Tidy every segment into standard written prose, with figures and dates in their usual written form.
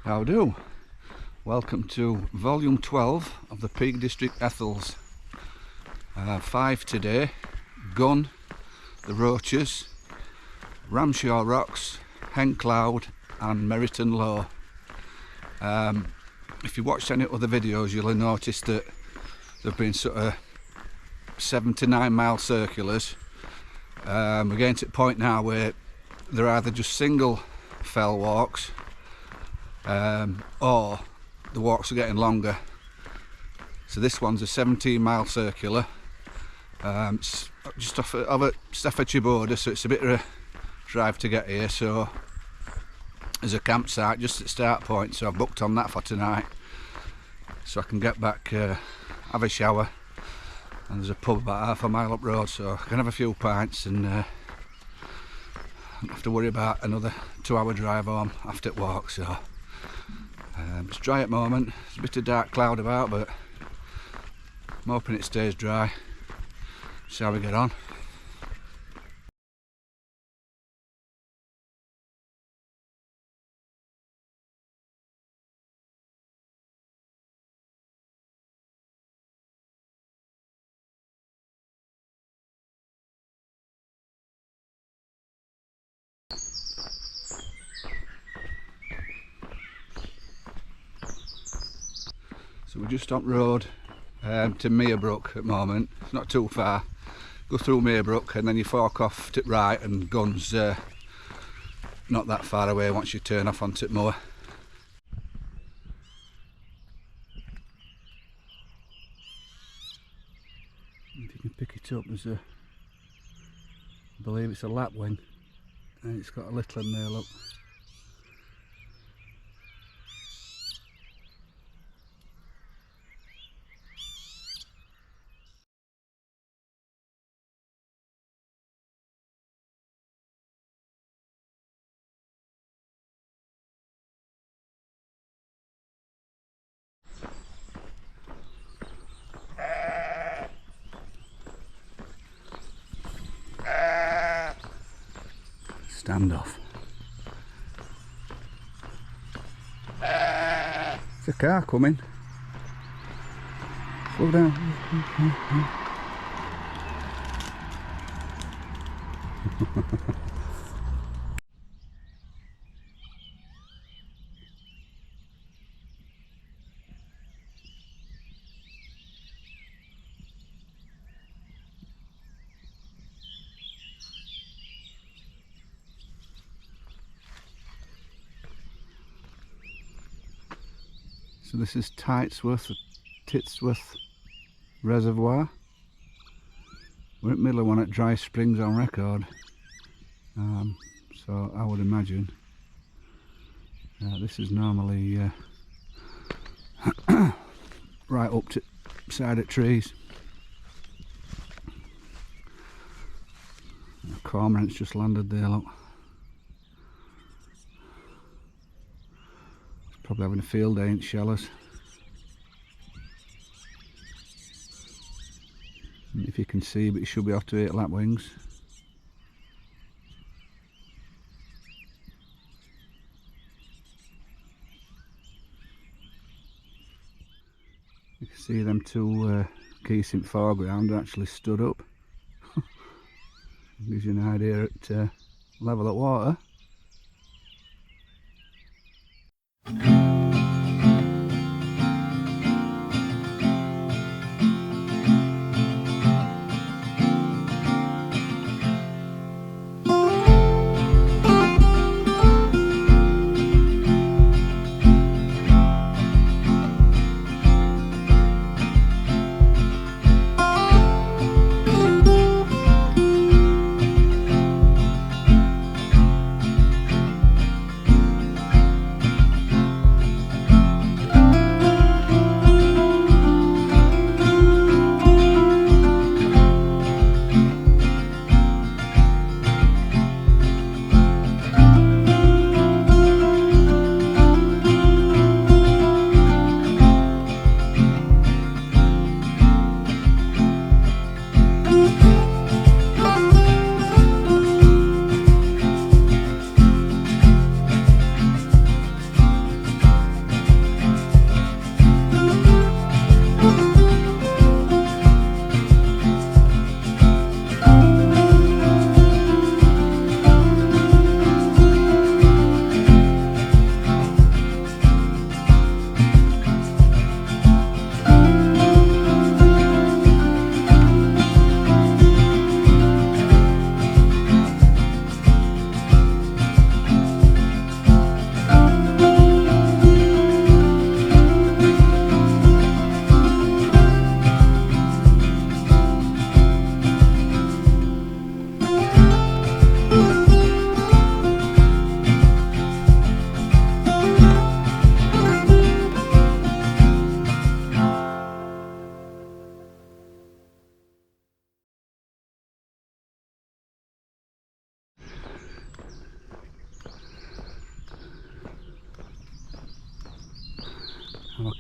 How do? Welcome to volume 12 of the Peak District Ethels. 5 today: Gun, the Roaches, Ramshaw Rocks, Hen Cloud and Merryton Low. If you watched any other videos, you'll have noticed that there have been sort of 7 to 9 mile circulars. We're getting to the point now where they're either just single fell walks or the walks are getting longer. So this one's a 17 mile circular, just off of Staffordshire border, so it's a bit of a drive to get here. So there's a campsite just at start point, so I've booked on that for tonight, so I can get back, have a shower, and there's a pub about half a mile up road, so I can have a few pints and don't have to worry about another 2-hour drive home after the walk. So it's dry at the moment. There's a bit of dark cloud about, but I'm hoping it stays dry. See how we get on. So we're just on road to Merebrook at the moment. It's not too far. Go through Merebrook and then you fork off to the right, and Gun's not that far away once you turn off onto the moor. If you can pick it up, there's I believe it's a lapwing, and it's got a little in there, look. Standoff. It's a car coming. Slow down. So this is Titsworth Reservoir. We're at the middle of one at Dry Springs on record, so I would imagine this is normally right up to the side of trees. The cormorant's just landed there, look. Probably having a field day in shellers. If you can see, but you should be able to hit lapwings. You can see them two geese in foreground are actually stood up. Gives you an idea at level of water.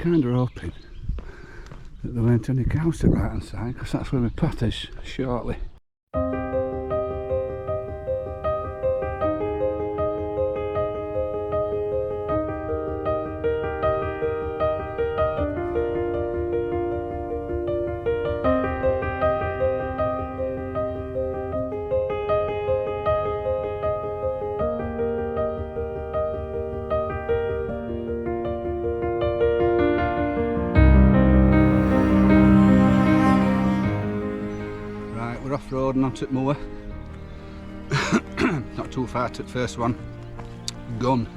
kind of hoping that there weren't any cows at right hand side, because that's where my path is shortly. Off-road and onto the moor. Not too far to the first one. Gone.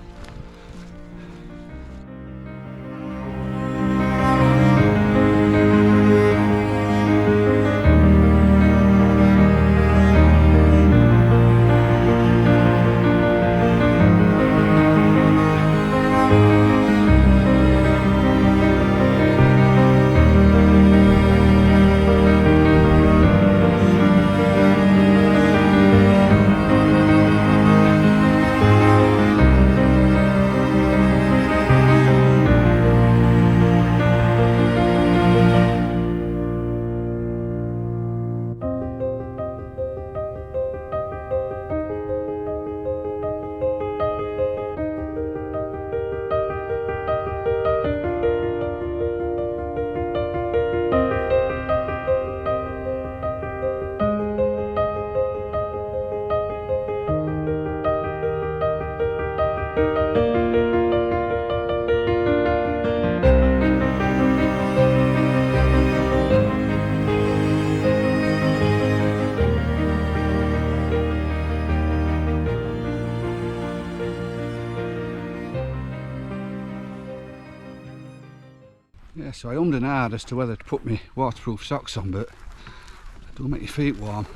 Yeah, so I ummed and ahed as to whether to put my waterproof socks on, but they do make your feet warm.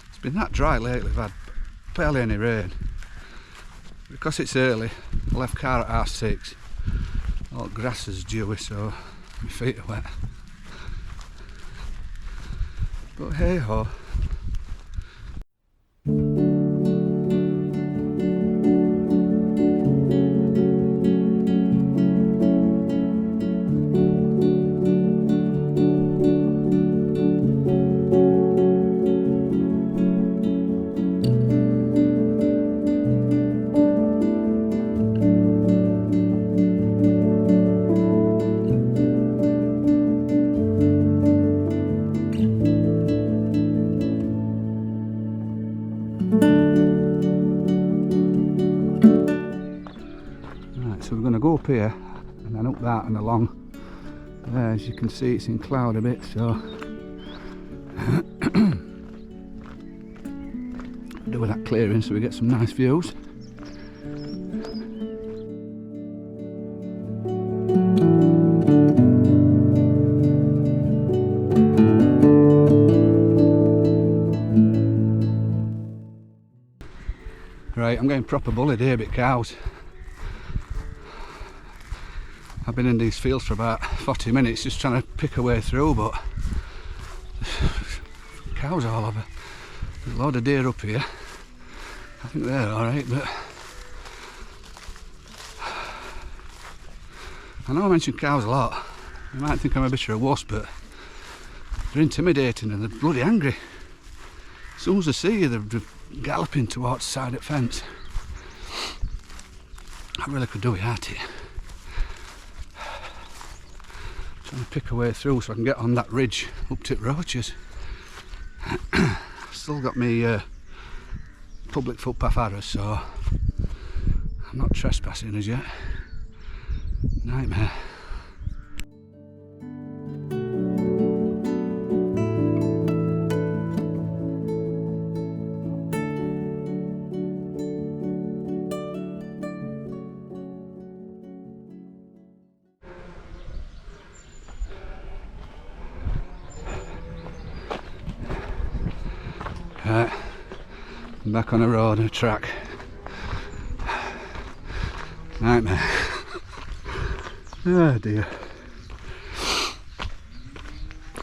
It's been that dry lately, I've had barely any rain. Because it's early, I left car at 6:30. All grass is dewy, so my feet are wet. But hey ho. So we're going to go up here and then up that and along there. As you can see, it's in cloud a bit, so do with that clearing so we get some nice views. Right, I'm getting proper bullied here with cows. I've been in these fields for about 40 minutes just trying to pick a way through, but cows all over. There's a load of deer up here. I think they're alright, but I know I mention cows a lot. You might think I'm a bit of a wuss, but they're intimidating and they're bloody angry. As soon as they see you, they're galloping towards the side of the fence. I really could do without it. Trying to pick a way through so I can get on that ridge up to Roaches. Still got me public footpath arrows, so I'm not trespassing as yet. Nightmare. Right, I'm back on a road and a track. Nightmare. Oh dear.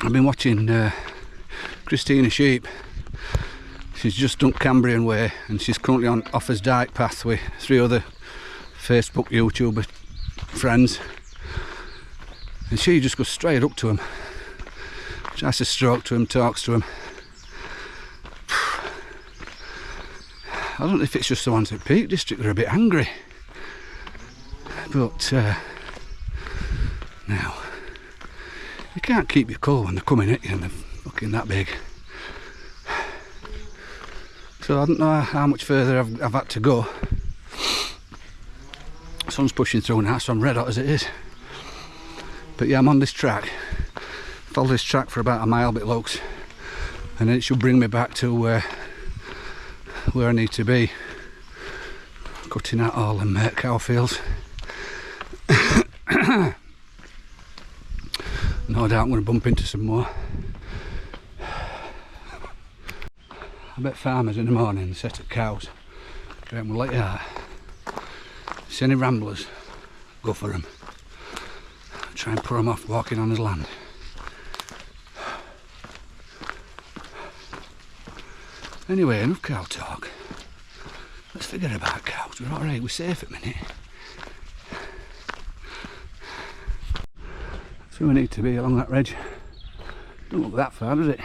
I've been watching Christina Sheep. She's just done Cambrian Way and she's currently on Offers Dyke Path with 3 other Facebook YouTuber friends. And she just goes straight up to him, tries to stroke to him, talks to him. I don't know if it's just the ones at Peak District that are a bit angry, but now you can't keep your cool when they're coming at you and they're fucking that big. So I don't know how much further I've had to go. Sun's pushing through now, so I'm red hot as it is. But yeah, I'm on this track. Follow this track for about a mile, bit looks, and then it should bring me back to where I need to be. Cutting out all them cow fields. No doubt I'm going to bump into some more. I bet farmers in the morning set up cows. We'll let you out. See any ramblers, go for them. Try and put them off walking on his land. Anyway, enough cow talk. Let's forget about cows. We're alright, we're safe at the minute. That's where we need to be, along that ridge. Don't look that far, does it?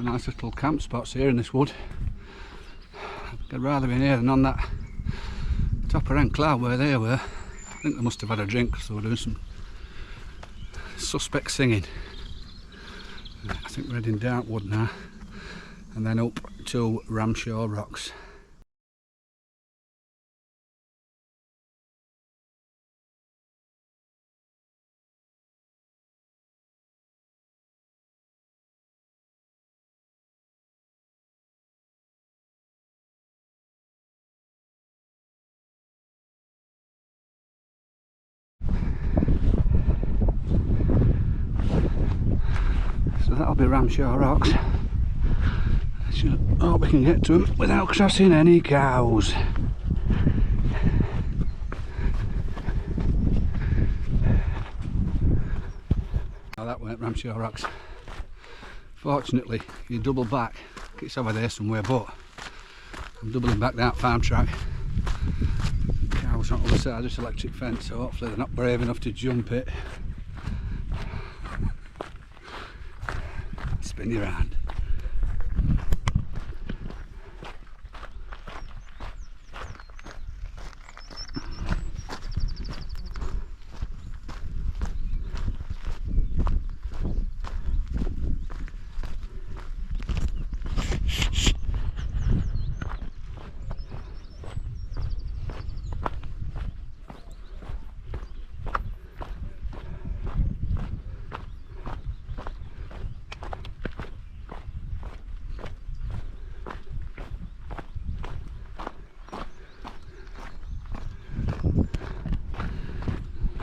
Couple of nice little camp spots here in this wood. I'd rather be in here than on that top of end cloud where they were. I think they must have had a drink because they were doing some suspect singing. I think we're heading down wood now and then up to Ramshaw rocks. So that'll be Ramshaw rocks. I hope we can get to them without crossing any cows. Oh, that weren't Ramshaw rocks. Fortunately, you double back. It's over there somewhere, but I'm doubling back that farm track. Cows on the other side of this electric fence, so hopefully they're not brave enough to jump it. Spin you around.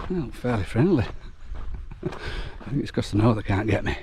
Well, fairly friendly. I think it's because they know they can't get me.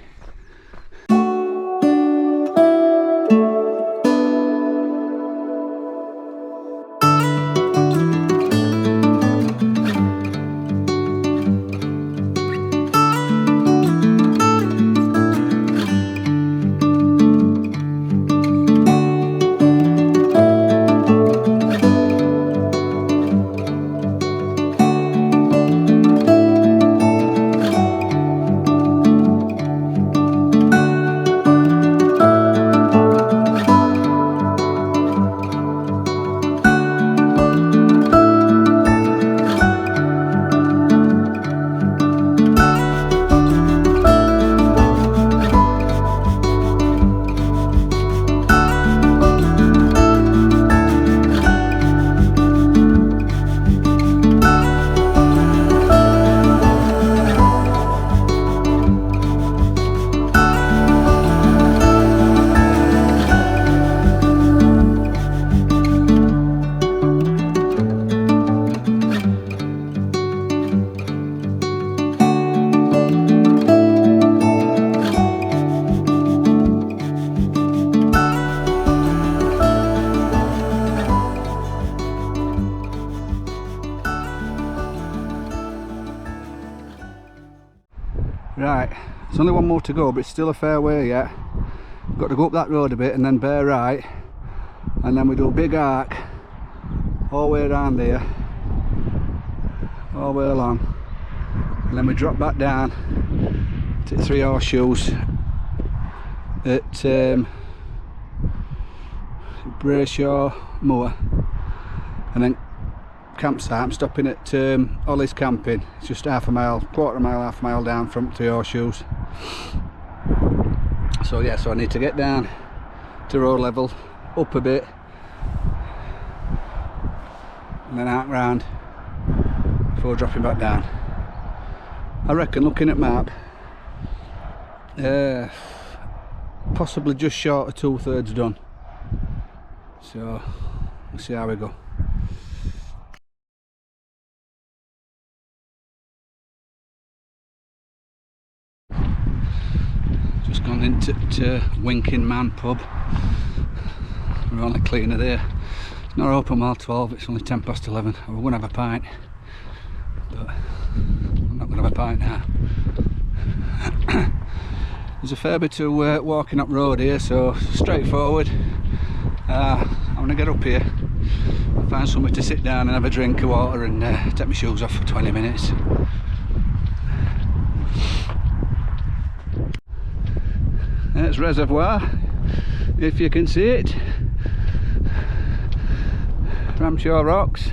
Right, there's only one more to go, but it's still a fair way yet. Got to go up that road a bit and then bear right, and then we do a big arc all the way around here, all the way along, and then we drop back down to Three Horseshoes at Brayshaw Moor, and then campsite. I'm stopping at Ollie's Camping. It's just half a mile, quarter mile, half a mile down from Three Horseshoes. So yeah, so I need to get down to road level, up a bit, and then out round before dropping back down. I reckon, looking at map, possibly just short of 2/3 done. So we'll see how we go. Just gone into Winking Man pub. We're on a cleaner there. It's not open while 12, it's only 11:10. I was going to have a pint, but I'm not going to have a pint now. There's a fair bit of walking up road here, so straightforward. I'm going to get up here, find somewhere to sit down and have a drink of water and take my shoes off for 20 minutes. There's Reservoir. if you can see it. Ramshaw rocks.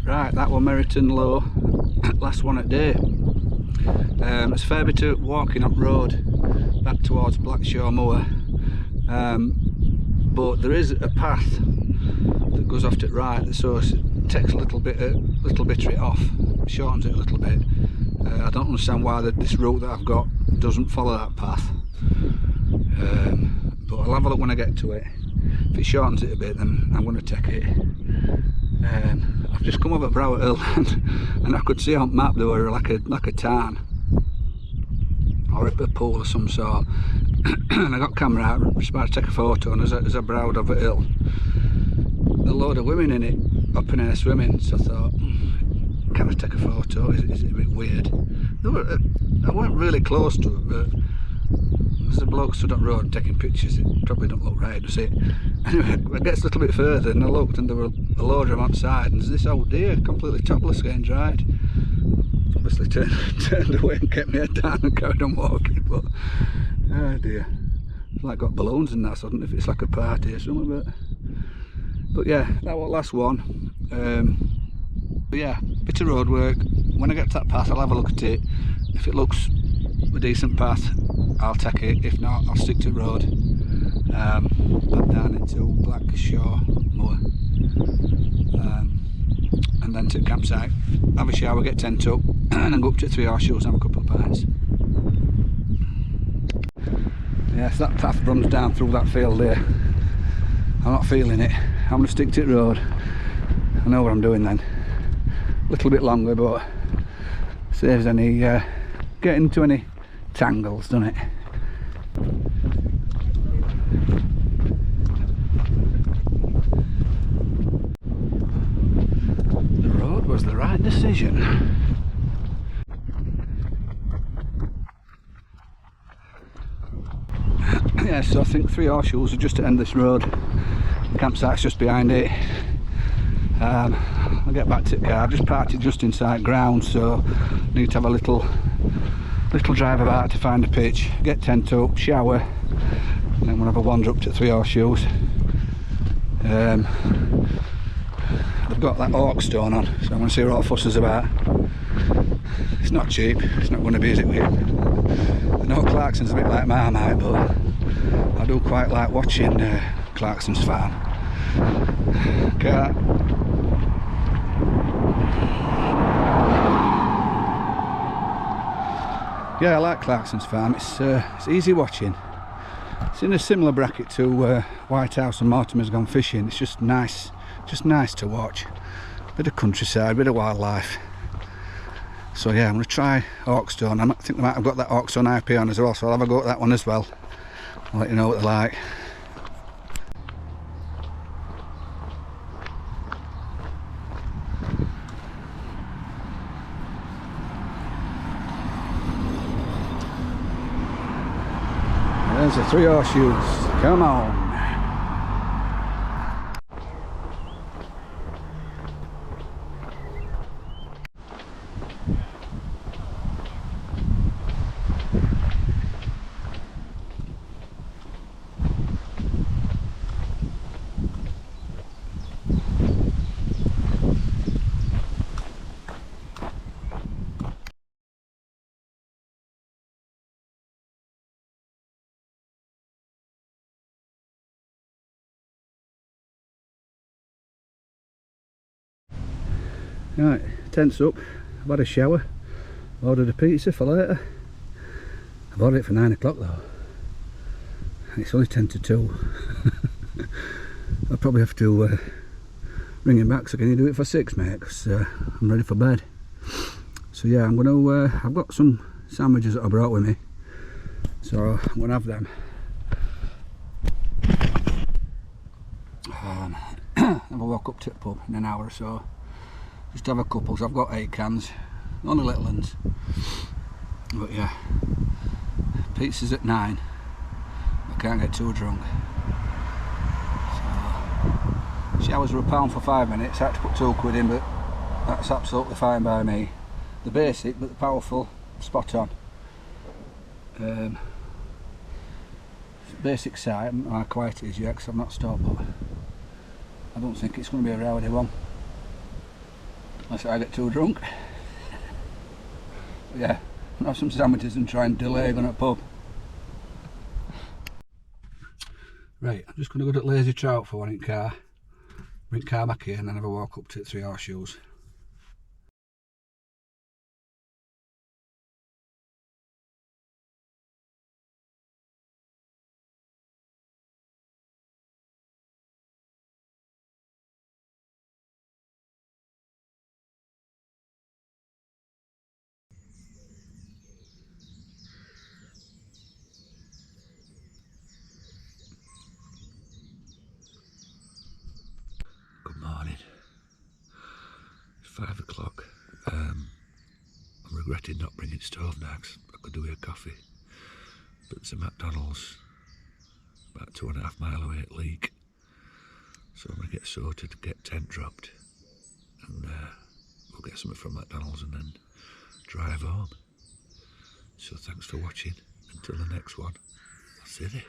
Right, that was Merryton Low, last one at day. It's a fair bit of walking up road back towards Blackshaw Moor, but there is a path that goes off to the right, so it takes a little bit of it off, shortens it a little bit. I don't understand why this route that I've got doesn't follow that path, but I'll have a look when I get to it. If it shortens it a bit, then I'm going to take it. I've just come over Brow Hill and I could see on the map there were like a tarn or a pool of some sort, and I got camera out, just about to take a photo, and as I browed over hill, a load of women in it, up in there swimming, so I thought, can I take a photo? Is it a bit weird? I weren't really close to it, but there's a bloke stood on the road taking pictures. It probably don't look right, does it? Anyway, I get a little bit further and I looked, and there were a load of them outside, and there's this old deer completely topless getting dried. Obviously turned away and kept my head down and carried on walking, but oh dear, it's like got balloons in that, so I don't know if it's like a party or something, but yeah, that was the last one. But yeah, bit of road work. When I get to that path, I'll have a look at it. If it looks a decent path, I'll take it. If not, I'll stick to the road, back down into Blackshaw Moor, and then to the campsite, have a shower, get tent up, and then go up to 3 Horseshoes and have a couple of pints. Yes, that path runs down through that field there. I'm not feeling it. I'm going to stick to the road. I know what I'm doing then. A little bit longer, but saves any getting into any tangles, doesn't it? The road was the right decision. Yeah, so I think 3 Horseshoes are just to end this road. The campsite's just behind it. I'll get back to the car. I've just parked it just inside ground, so I need to have a little drive about to find a pitch, get tent up, shower, and then we'll have a wander up to 3 Horseshoes. They've got that Orc stone on, so I'm going to see what all the fuss is about. It's not cheap, it's not going to be, is it? I know Clarkson's a bit like Marmite, but I do quite like watching Clarkson's farm. Okay. Yeah, I like Clarkson's farm. It's easy watching. It's in a similar bracket to White House and Mortimer's Gone Fishing. It's just nice to watch. Bit of countryside, bit of wildlife. So yeah, I'm going to try Orkstone. I think they might have got that Orkstone IP on as well, so I'll have a go at that one as well. I'll let you know what they're like. There's the 3 Horseshoes. Come on. Right, tent's up. I've had a shower. Ordered a pizza for later. I've ordered it for 9 o'clock though. And it's only 10 to 2. I'll probably have to ring him back. So can you do it for 6, mate? Because I'm ready for bed. So yeah, I'm gonna. I've got some sandwiches that I brought with me, so I'm gonna have them. Have a walk up to the pub in an hour or so. Just have a couple. So I've got 8 cans, only little ones. But yeah, pizza's at 9. I can't get too drunk. So, showers were £1 for 5 minutes. I had to put £2 in, but that's absolutely fine by me. The basic, but the powerful, spot on. Basic site, I don't know how quiet it is yet because I've not stopped, but I don't think it's going to be a rowdy one. Unless I get too drunk. But yeah, I'll have some sandwiches and try and delay going to a pub. Right, I'm just going to go to Lazy Trout for one in car. Bring car back here and then have a walk up to Three Horseshoes. Good morning. It's 5 o'clock. I'm regretting not bringing stove nags. I could do with a coffee. But there's a McDonald's about 2.5 miles away at Leek. So I'm going to get sorted, get tent dropped. And we'll get something from McDonald's and then drive home. So thanks for watching. Until the next one, I'll see you.